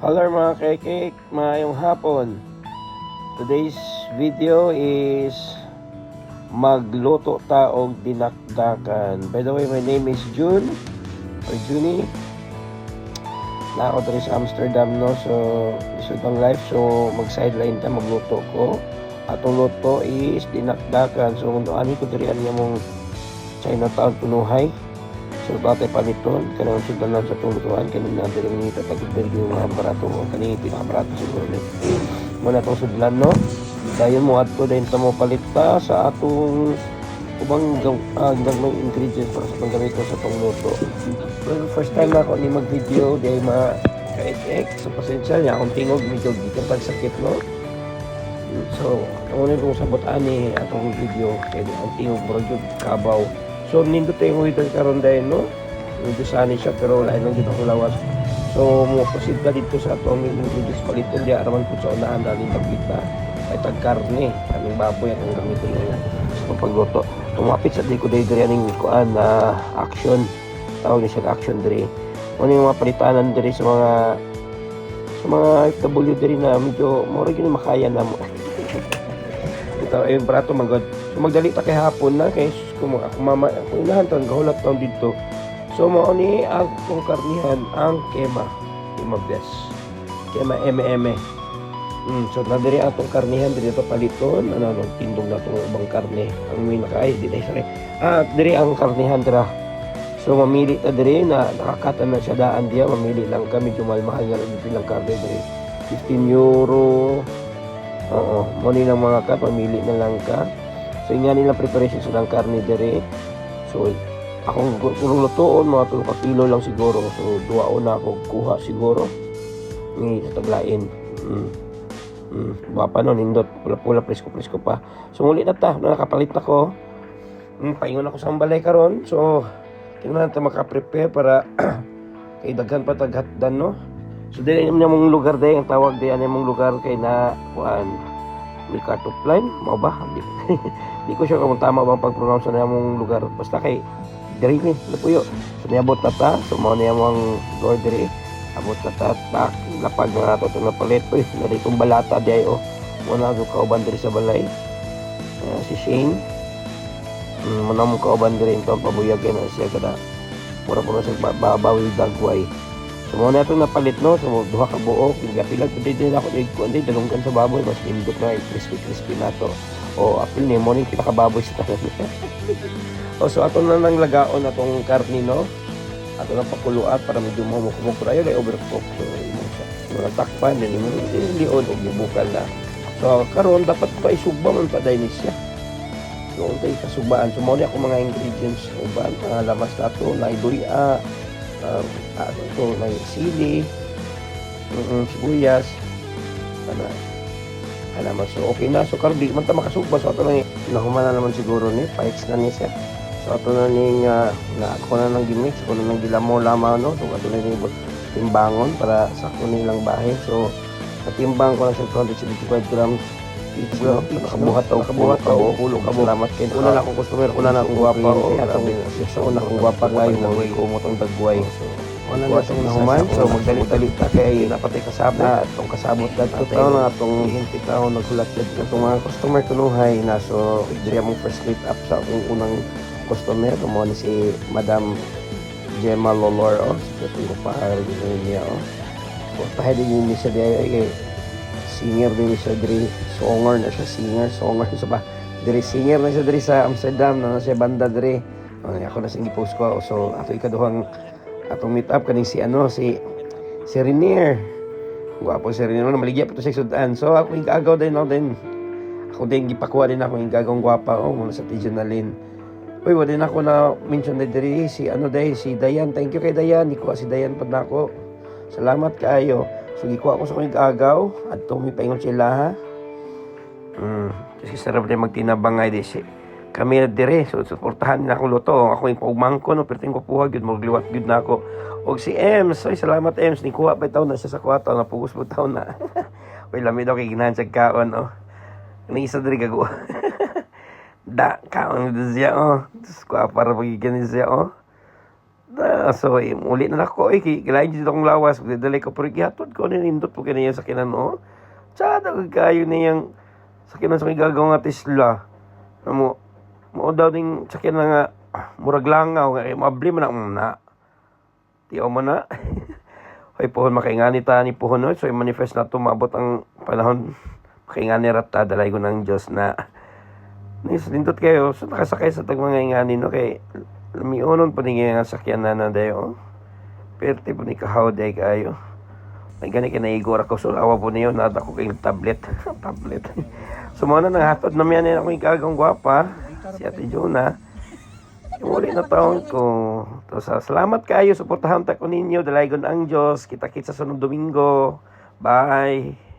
Hello mga kekek, maayong hapon. Today's video is magluto ta og dinakdakan. By the way, my name is June or Junie. Na ako diri sa Amsterdam, no? So, lisod ang life. So, mag-sideline ta, magluto ko. Atong luto is dinakdakan. So, kung ani ko diri ani mong Chinatown Punuhay. So, batay paliton, kanang sudalan sa tulutuan, kanina natin yung tatagibig yung mga barato o kanina pinakabarato siguro. Muna itong sudlan, no? Dayon mo ato dahil sa mo palita sa atong ubang gagawang ingredients para sa panggamito sa itong luto. Well, first time na ako ni mag-video, dahil ka-ek-ek, so pasensya niya, akong tingog, medyo gikan pagsakit, no? So, ang kung sabot ani atong video, kaya ang tingog, bro, kabaw. So, nindot tayong weather karon dahil, no? Medyo sunny siya, pero lain lang dito akong lawas. So, proceed ka dito sa atong ingredients paliton. Di araman po sa unahan natin paglita. Ay tagkarne, aming baboy ang gamitin nila sa pagluto. Tumapit sa di ko dahil diri aning kuan na action. Tawag niya siya action diri. Ano yung mga palitanan diri sa mga FW diri na medyo mura yun makaya na mo. Ito ay brato magod. So magdali ta kay hapon na kay kung inahan taon gahulat taon dito. So mao ni ang karnihan ang kema best. Kema eme. So na diri atong karnihan dito paliton ano tindog na tong ubang karne ang may nakaay di dai sare. Diri ang karnihan dira. So mamili ta diri na nakakatan na siya daan diya, mamili lang kami medyo mahal nga lang karne diri. 15 euro. Oo, muli ng mga ka, pamili na lang ka. So, nga nila preparation sa ng karne dere. So, akong lutoon, mga 2 kilo lang siguro. So, 2 na ako kuha siguro. Ni sa taglain. Bapa no, nindot. Pula-pula, presko-presko pa. So, muli na ta, nakapalit na ko. Paingon ako sa balay karon. So, tingnan natin makaprepare para kay daghan pa taghatdan, no? So, dili naman yung lugar dahil, ang tawag dahil yung lugar kay na, may cut-off line, mo ba? Di ko siya kung tama bang pag-pronounce na yung lugar. Basta kay, diri ni, napuyo. So, niabot na ta, so, mo na yung Lord diri. Abot na ta, tak, lapag na nato ito na palit. Uy, nari itong balata di ay, oh. Muna ako kauban diri sa balay. Si Shane. Muna mo kauban diri ito, pabuyagin na siya kada. Pura-pura sa babawi dagway. So, muna ito napalit, no? So, duha ka buo. Pilag, hindi ako kundi dalunggan sa baboy. Mas nindot na, crispy na to. O, apil ni morning kita ka baboy sa tanan. So, ato na nang lagaon atong karni, no? Ato na pakuluat para medyo mamukumog. Pero ayaw ay overcook. So, mga takpan, din mo liod o bubukal na. So, karon dapat pa isugba man pa dahil siya. So, untay kasubaan. So, muna ako mga ingredients. Uban, lamas na ito, naiduya, ito may sili, sibuyas, naman. So okay na. So karon di man ta makasugba. So ato na nahuman na naman siguro ni fights na ni siya. So ato na ning na ako na nang gimix, ko na nang gilamo lama, no. So ato na ni timbangon para sa kunilang bahay. So natimbang ko na sa 275 grams. Nakabuhat o pulo ka mo. Salamat kayo. Una na akong customer, una na akong guwapa. So una akong guwapa ngayon, naway ko mo itong dagway. Una na itong nahuman. So magdali-dali ta kay napatay kasabot. Itong kasabot na ito na itong hinti ka o naghulat na itong mga customer kunuhay na. So diri among first meet up sa akong unang customer. Kumuha ni si Madam Gemma Lolor. So ito yung pahal niya. So tayo din yun siya diya. Singer din siya diri. Songer na siya, songer siya ba? Diri singer na siya diri sa Amsterdam, na siya banda diri. Ako na sing i-post ko. So ato ikaduhang atong meet up kaning si Renier. Guwapo si Renier, maligya pa to sa sudan. So ako igagaw din ako din gipakuha din ako igagawng guwapa muna sa Tijonalin. Uy, wala din ako na mention na diri si si Dayan. Thank you kay Dayan. Ikuha si Dayan pad nako. Salamat kaayo. So gikuha ko sa kong igagaw at may paingon sila ha. Kasi sarap din magtinabangay di si kami dire. So suportahan na akong luto. Ako yung paumangko, no, pero tingko puha gyud magliwat gyud na ako. Og si Ems, ay salamat Ems, ni kuha pa taon na siya sa kwarto, na pugos mo taon na. Oy lami daw kay ginahan sa kaon, oh. Ni isa diri gago. Da kaon siya, oh. Tapos kuha para pagigan siya, oh. So, muli na ako, kilain dito akong lawas, dalay ko, pero gihatod ko, nindot po kanina sa kinan, no? Tsada, kayo niyang sa kinan sa may gagawang nga Tesla. Mo daw din sa kinan nga, murag langaw, nga, mabli man na, tiyaw mo na. Hoy, pohon, makaingani ta ni pohon, no? So, manifest na ito, maabot ang panahon, makaingani rata, dalay ko ng Diyos na, lindot kayo, so nakasakay sa tag mga ingani, no? Kay, lumionon po ni nga sakyan na dayo. Perte po ni kahaw day kayo. May gani kinaigor ako. So awa po niyo. Nada ko kayong tablet. Tablet. So muna nang hatod na miyan ako ikagang gwapa. Si Ate Jonah. Yung uli na taon ko. So, salamat kayo. Suportahan ta ko ninyo. Dalaygon ang Diyos. Kita-kit sa sunod Domingo. Bye.